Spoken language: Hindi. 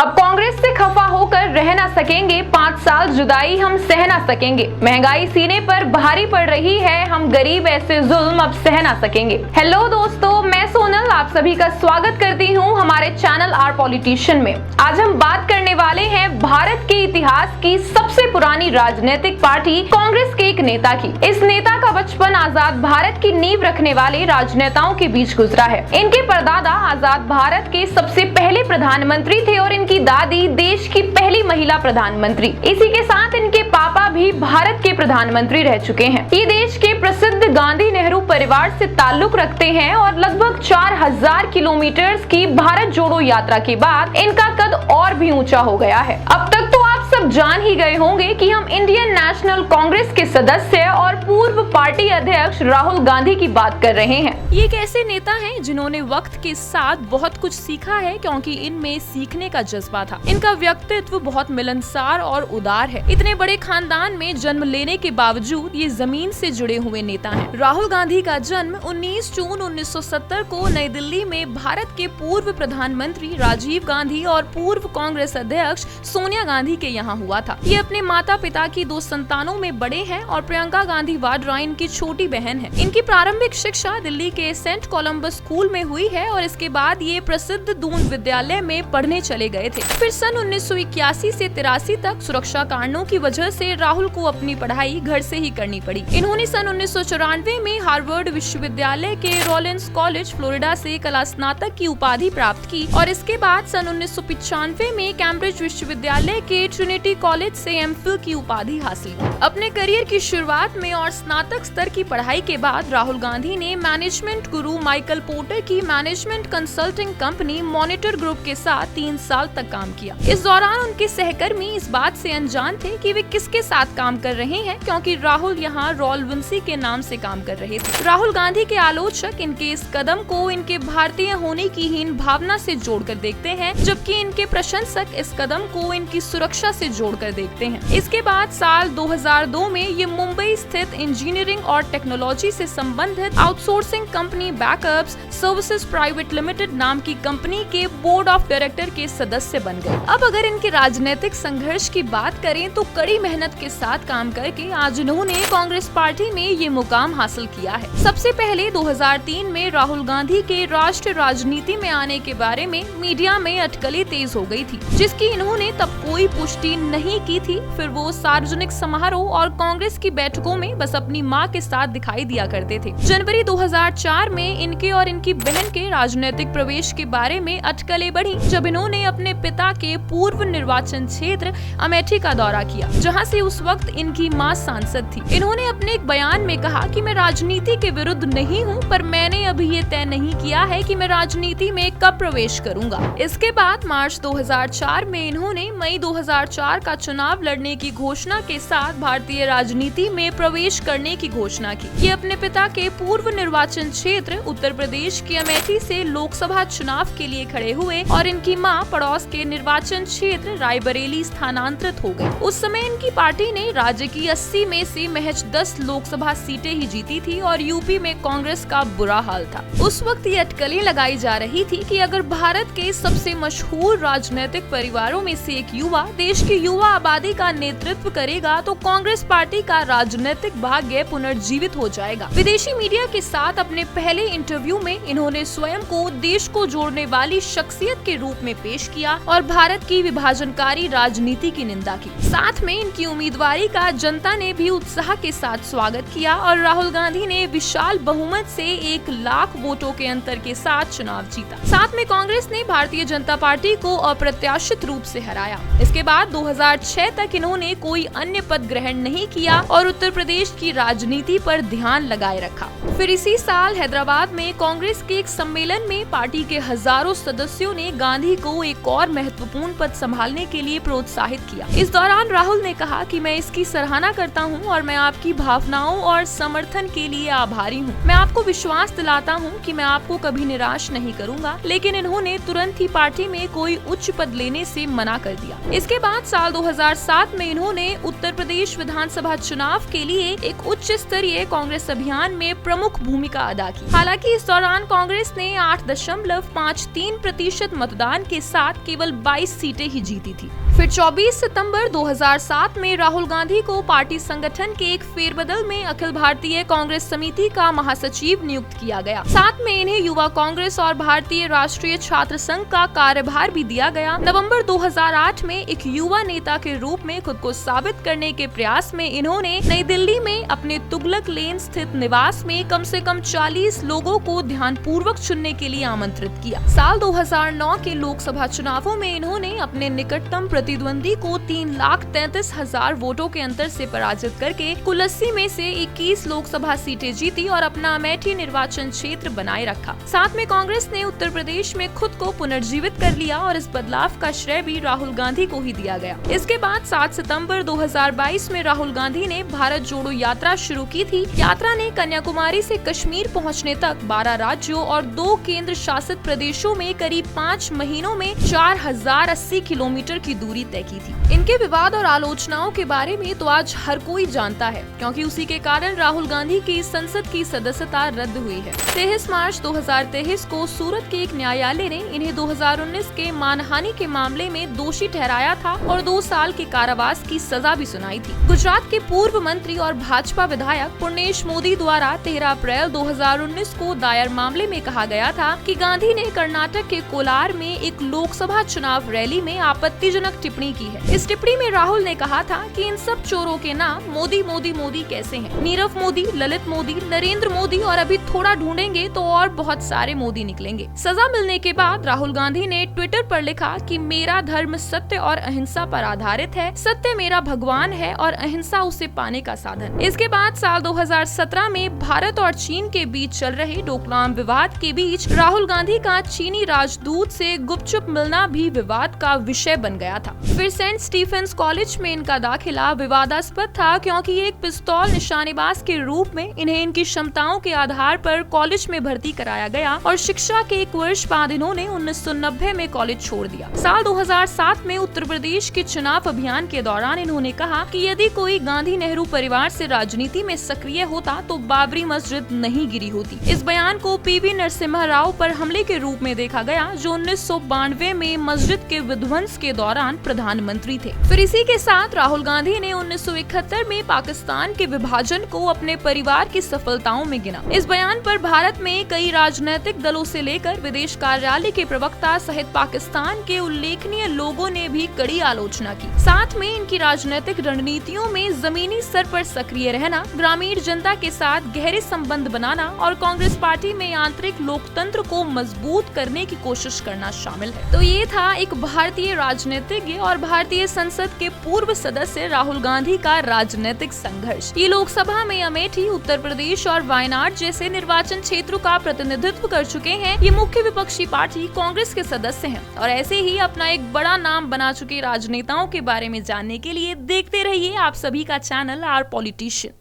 अब कांग्रेस से खफा होकर रह ना सकेंगे, 5 साल जुदाई हम सह ना सकेंगे। महंगाई सीने पर भारी पड़ रही है, हम गरीब ऐसे जुल्म अब सह ना सकेंगे। हेलो दोस्तों, मैं सोनल आप सभी का स्वागत करती हूं हमारे चैनल आर पॉलिटिशियन में। आज हम बात करने वाले हैं भारत के इतिहास की सबसे पुरानी राजनीतिक पार्टी कांग्रेस के एक नेता की। इस नेता का बचपन आजाद भारत की नींव रखने वाले राजनेताओं के बीच गुजरा है। इनके परदादा आजाद भारत के सबसे पहले प्रधानमंत्री थे और इनकी दादी देश की पहली महिला प्रधानमंत्री। इसी के साथ इनके पापा भी भारत के प्रधानमंत्री रह चुके हैं। ये देश के प्रसिद्ध गांधी नेहरू परिवार से ताल्लुक रखते हैं और लगभग 4000 किलोमीटर की भारत जोड़ो यात्रा के बाद इनका कद और भी ऊंचा हो गया है। अब तक तो आप सब जान ही गए होंगे कि हम इंडियन नेशनल कांग्रेस के सदस्य और पूर्व पार्टी अध्यक्ष राहुल गांधी की बात कर रहे हैं। ये एक ऐसे नेता हैं जिन्होंने वक्त के साथ बहुत कुछ सीखा है, क्योंकि इनमें सीखने का जज्बा था। इनका व्यक्तित्व बहुत मिलनसार और उदार है। इतने बड़े खानदान में जन्म लेने के बावजूद ये जमीन से जुड़े हुए नेता हैं। राहुल गांधी का जन्म 19 जून 1970 को नई दिल्ली में भारत के पूर्व प्रधानमंत्री राजीव गांधी और पूर्व कांग्रेस अध्यक्ष सोनिया गांधी के यहाँ हुआ था। ये अपने माता पिता की 2 संतानों में बड़े हैं और प्रियंका गांधी वाड्रा इनकी छोटी बहन है। इनकी प्रारंभिक शिक्षा दिल्ली के सेंट कोलंबस स्कूल में हुई है और इसके बाद ये प्रसिद्ध दून विद्यालय में पढ़ने चले गए थे। फिर सन 1981 से 83 तक सुरक्षा कारणों की वजह से राहुल को अपनी पढ़ाई घर से ही करनी पड़ी। इन्होंने सन 1994 में हार्वर्ड विश्वविद्यालय के रोलिंस कॉलेज फ्लोरिडा से कला स्नातक की उपाधि प्राप्त की और इसके बाद सन 1995 में कैम्ब्रिज विश्वविद्यालय के ट्रिनिटी कॉलेज से एमफिल की उपाधि हासिल की। अपने करियर की शुरुआत में और स्नातक स्तर की पढ़ाई के बाद राहुल गांधी ने मैनेजमेंट गुरु माइकल पोर्टर की management consulting company monitor group के साथ 3 साल तक काम किया। इस दौरान उनके सहकर्मी इस बात से अनजान थे कि वे किसके साथ काम कर रहे हैं, क्योंकि राहुल यहाँ रॉल विंसी के नाम से काम कर रहे थे। राहुल गांधी के आलोचक इनके इस कदम को इनके भारतीय होने की हीन भावना से जोड़कर देखते हैं, जबकि इनके प्रशंसक इस कदम को इनकी सुरक्षा से जोड़कर देखते हैं। इसके बाद साल 2002 में ये मुंबई स्थित इंजीनियरिंग और टेक्नोलॉजी से संबंधित outsourcing company backups services private limited नाम की कंपनी के बोर्ड ऑफ डायरेक्टर के सदस्य बन गए। अब अगर इनके राजनीतिक संघर्ष की बात करें तो कड़ी मेहनत के साथ काम करके आज इन्होंने कांग्रेस पार्टी में ये मुकाम हासिल किया है। सबसे पहले 2003 में राहुल गांधी के राष्ट्रीय राजनीति में आने के बारे में मीडिया में अटकलें तेज हो गई थी, जिसकी इन्होंने तब कोई पुष्टि नहीं की थी। फिर वो सार्वजनिक समारोह और कांग्रेस की बैठकों में बस अपनी मां के साथ दिखाई दिया करते थे। जनवरी 2004 में इनके और इनकी बहन के राजनीतिक प्रवेश के बारे में अटकलें बढ़ी, जब इन्होंने अपने पिता के पूर्व निर्वाचन क्षेत्र अमेठी का दौरा किया, जहां से उस वक्त इनकी मां सांसद थी। इन्होंने अपने एक बयान में कहा कि मैं राजनीति के विरुद्ध नहीं हूं, पर मैंने अभी ये तय नहीं किया है कि मैं राजनीति में कब प्रवेश करूंगा। इसके बाद मार्च 2004 में इन्होंने मई 2004 का चुनाव लड़ने की घोषणा के साथ भारतीय राजनीति में प्रवेश करने की घोषणा की। ये अपने पिता के पूर्व निर्वाचन क्षेत्र उत्तर प्रदेश के अमेठी से लोकसभा चुनाव के लिए खड़े हुए और इनकी मां पड़ोस के निर्वाचन क्षेत्र रायबरेली स्थानांतरित हो गई। उस समय इनकी पार्टी ने राज्य की 80 में से महज 10 लोकसभा सीटें ही जीती थी और यूपी में कांग्रेस का बुरा हाल था। उस वक्त ये अटकलें लगाई जा रही थी कि अगर भारत के सबसे मशहूर राजनीतिक परिवारों में से एक युवा देश की युवा आबादी का नेतृत्व करेगा तो कांग्रेस पार्टी का राजनीतिक भाग्य पुनर्जीवित हो जाएगा। विदेशी मीडिया के साथ अपने पहले इंटरव्यू में इन्होंने स्वयं को देश को जोड़ने वाली शख्सियत के रूप में पेश किया और भारत की विभाजनकारी राजनीति की निंदा की। साथ में इनकी उम्मीदवारी का जनता ने भी उत्साह के साथ स्वागत किया और राहुल गांधी ने विशाल बहुमत से 1 लाख वोटों के अंतर के साथ चुनाव जीता। साथ में कांग्रेस ने भारतीय जनता पार्टी को अप्रत्याशित रूप से हराया। इसके बाद 2006 तक इन्होंने कोई अन्य पद ग्रहण नहीं किया और उत्तर प्रदेश की राजनीति पर ध्यान लगाए रखा। फिर इसी साल हैदराबाद में कांग्रेस के एक सम्मेलन में पार्टी के हजारों सदस्यों ने गांधी को एक और महत्वपूर्ण पद संभालने के लिए प्रोत्साहित किया। इस दौरान राहुल ने कहा कि मैं इसकी सराहना करता हूं और मैं आपकी भावनाओं और समर्थन के लिए आभारी हूं। मैं आपको विश्वास दिलाता हूं कि मैं आपको कभी निराश नहीं करूंगा। लेकिन इन्होंने तुरंत ही पार्टी में कोई उच्च पद लेने से मना कर दिया। इसके बाद साल 2007 में इन्होंने उत्तर प्रदेश विधानसभा चुनाव के लिए एक उच्च स्तरीय कांग्रेस अभियान में प्रमुख भूमिका अदा की। हालांकि इस दौरान कांग्रेस ने 8.53% मतदान के साथ केवल 22 सीटें ही जीती थी। फिर 24 सितंबर 2007 में राहुल गांधी को पार्टी संगठन के एक फेरबदल में अखिल भारतीय कांग्रेस समिति का महासचिव नियुक्त किया गया। साथ में इन्हें युवा कांग्रेस और भारतीय राष्ट्रीय छात्र संघ का कार्यभार भी दिया गया। नवंबर 2008 में एक युवा नेता के रूप में खुद को साबित करने के प्रयास में इन्होंने नई दिल्ली में अपने तुगलक लेन स्थित निवास में कम से कम 40 लोगों को ध्यानपूर्वक चुनने के लिए आमंत्रित किया। साल 2009 के लोकसभा चुनावों में इन्होंने अपने निकटतम प्रतिद्वंदी को 3,33,000 वोटों के अंतर से पराजित करके कुल 80 में से 21 लोकसभा सीटें जीती और अपना अमेठी निर्वाचन क्षेत्र बनाए रखा। साथ में कांग्रेस ने उत्तर प्रदेश में खुद को पुनर्जीवित कर लिया और इस बदलाव का श्रेय भी राहुल गांधी को ही दिया गया। इसके बाद 7 सितंबर 2022 में राहुल गांधी ने भारत जोड़ो यात्रा शुरू की थी। यात्रा ने कन्याकुमारी से कश्मीर पहुंचने तक 12 राज्यों और 2 केंद्र शासित प्रदेशों में करीब 5 महीनों में 4080 किलोमीटर की दूरी तय की थी। इनके विवाद और आलोचनाओं के बारे में तो आज हर कोई जानता है, क्योंकि उसी के कारण राहुल गांधी की संसद की सदस्यता रद्द हुई है। 23 मार्च 2023 को सूरत के एक न्यायालय ने इन्हें 2019 के मानहानि के मामले में दोषी ठहराया था और 2 साल के कारावास की सजा भी सुनाई थी। गुजरात के पूर्व मंत्री और भाजपा विधायक पुर्णेश मोदी द्वारा 13 अप्रैल 2019 को दायर मामले में कहा गया था कि गांधी ने कर्नाटक के कोलार में एक लोकसभा चुनाव रैली में आपत्तिजनक टिप्पणी की है। इस टिप्पणी में राहुल ने कहा था कि इन सब चोरों के नाम मोदी मोदी मोदी कैसे हैं? नीरव मोदी, ललित मोदी, नरेंद्र मोदी और अभी थोड़ा ढूंढेंगे तो और बहुत सारे मोदी निकलेंगे। सजा मिलने के बाद राहुल गांधी ने ट्विटर पर लिखा कि मेरा धर्म सत्य और अहिंसा पर आधारित है, सत्य मेरा भगवान है और अहिंसा उसे पाने का साधन। इसके बाद साल 2017 में भारत और चीन के बीच चल रहे डोकलाम विवाद के बीच राहुल गांधी का चीनी राजदूत से गुपचुप मिलना भी विवाद का विषय बन गया था। फिर सेंट स्टीफेंस कॉलेज में इनका दाखिला विवादास्पद था, क्योंकि एक पिस्तौल निशानेबाज के रूप में इन्हें इनकी क्षमताओं के आधार पर कॉलेज में भर्ती कराया गया और शिक्षा के 1 वर्ष बाद इन्होंने 1990 में कॉलेज छोड़ दिया। साल 2007 में उत्तर प्रदेश के चुनाव अभियान के दौरान इन्होंने कहा कि यदि कोई गांधी नेहरू परिवार से राजनीति में सक्रिय होता तो बाबरी मस्जिद नहीं गिरी होती। इस बयान को पीवी नरसिम्हा राव पर हमले के रूप में देखा गया, जो 1992 में मस्जिद के विध्वंस के दौरान प्रधानमंत्री थे। फिर इसी के साथ राहुल गांधी ने 1971 में पाकिस्तान के विभाजन को अपने परिवार की सफलताओं में गिना। इस बयान पर भारत में कई राजनीतिक दलों से लेकर विदेश कार्यालय के प्रवक्ता सहित पाकिस्तान के उल्लेखनीय लोगों ने भी कड़ी आलोचना की। साथ में इनकी राजनीतिक रणनीतियों में जमीनी स्तर पर सक्रिय रहना, ग्रामीण जनता के साथ गहरे संबंध बनाना और कांग्रेस पार्टी में आंतरिक लोकतंत्र को मजबूत करने की कोशिश करना शामिल है। तो ये था एक भारतीय राजनीतिज्ञ और भारतीय संसद के पूर्व सदस्य राहुल गांधी का राजनीतिक संघर्ष। ये लोकसभा में अमेठी, उत्तर प्रदेश और वायनाड जैसे निर्वाचन क्षेत्रों का प्रतिनिधित्व कर चुके हैं। ये मुख्य विपक्षी पार्टी कांग्रेस के सदस्य हैं और ऐसे ही अपना एक बड़ा नाम बना चुके राजनेताओं के बारे में जानने के लिए देखते रहिए आप सभी का चैनल आर पॉलिटिशियन।